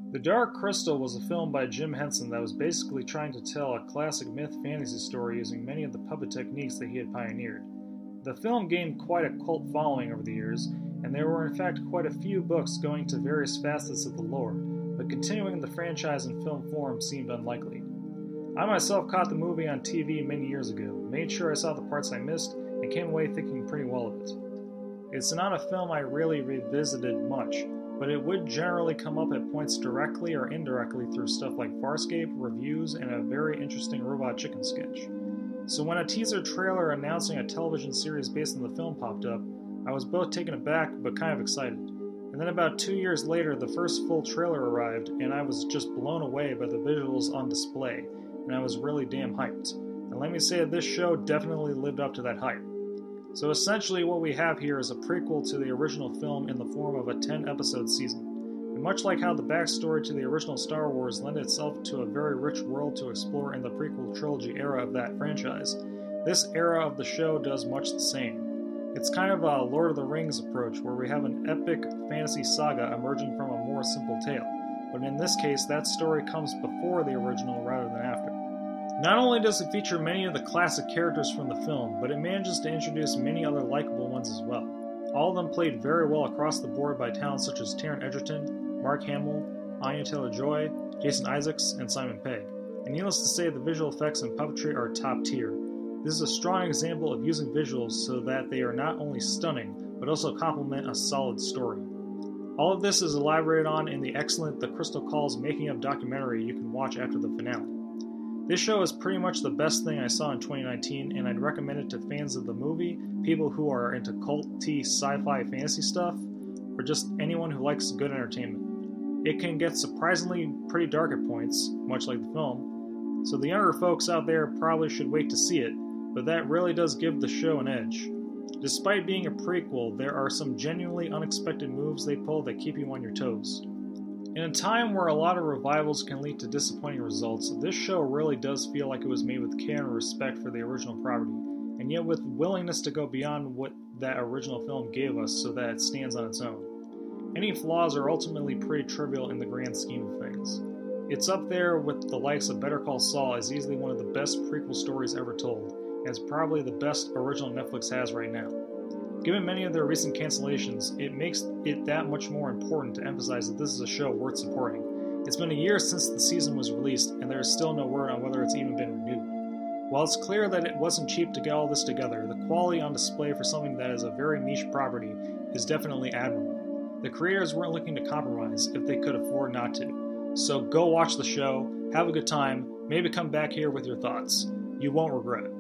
The Dark Crystal was a film by Jim Henson that was basically trying to tell a classic myth fantasy story using many of the puppet techniques that he had pioneered. The film gained quite a cult following over the years, and there were in fact quite a few books going to various facets of the lore, but continuing the franchise in film form seemed unlikely. I myself caught the movie on TV many years ago, made sure I saw the parts I missed, and came away thinking pretty well of it. It's not a film I really revisited much, but it would generally come up at points directly or indirectly through stuff like Farscape, reviews, and a very interesting Robot Chicken sketch. So when a teaser trailer announcing a television series based on the film popped up, I was both taken aback but kind of excited. And then about 2 years later, the first full trailer arrived, and I was just blown away by the visuals on display, and I was really damn hyped. And let me say that this show definitely lived up to that hype. So essentially what we have here is a prequel to the original film in the form of a 10-episode season. And much like how the backstory to the original Star Wars lent itself to a very rich world to explore in the prequel trilogy era of that franchise, this era of the show does much the same. It's kind of a Lord of the Rings approach where we have an epic fantasy saga emerging from a more simple tale, but in this case that story comes before the original rather than after. Not only does it feature many of the classic characters from the film, but it manages to introduce many other likable ones as well. All of them played very well across the board by talents such as Taron Egerton, Mark Hamill, Anya Taylor-Joy, Jason Isaacs, and Simon Pegg. And needless to say, the visual effects and puppetry are top tier. This is a strong example of using visuals so that they are not only stunning, but also complement a solid story. All of this is elaborated on in the excellent The Crystal Calls making of documentary you can watch after the finale. This show is pretty much the best thing I saw in 2019, and I'd recommend it to fans of the movie, people who are into cult-y sci-fi fantasy stuff, or just anyone who likes good entertainment. It can get surprisingly pretty dark at points, much like the film, so the younger folks out there probably should wait to see it, but that really does give the show an edge. Despite being a prequel, there are some genuinely unexpected moves they pull that keep you on your toes. In a time where a lot of revivals can lead to disappointing results, this show really does feel like it was made with care and respect for the original property, and yet with willingness to go beyond what that original film gave us so that it stands on its own. Any flaws are ultimately pretty trivial in the grand scheme of things. It's up there with the likes of Better Call Saul as easily one of the best prequel stories ever told, and it's probably the best original Netflix has right now. Given many of their recent cancellations, it makes it that much more important to emphasize that this is a show worth supporting. It's been a year since the season was released, and there is still no word on whether it's even been renewed. While it's clear that it wasn't cheap to get all this together, the quality on display for something that is a very niche property is definitely admirable. The creators weren't looking to compromise if they could afford not to. So go watch the show, have a good time, maybe come back here with your thoughts. You won't regret it.